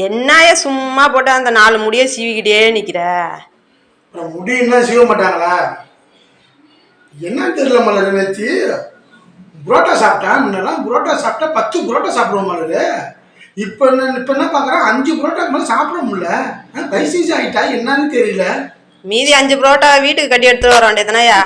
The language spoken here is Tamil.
என்னைய சும்மா போட்டு அந்த 4 முடிய சீவிக்கிட்டே நிக்கிற? முடியும்னா சீவ மாட்டாங்களா? என்னன்னு தெரியல மலர். நேற்று புரோட்டா சாப்பிட்டேன். முன்னெல்லாம் புரோட்டா சாப்பிட்டா 10 புரோட்டா சாப்பிடுவோம் மலர். இப்போ என்ன பார்க்குறேன், 5 புரோட்டாக்கு மேலே சாப்பிட முடியல. வயசு ஆகிட்டா என்னன்னு தெரியல. மீதி 5 புரோட்டா வீட்டுக்கு கட்டி எடுத்துட்டு வர வேண்டியதுனாயா?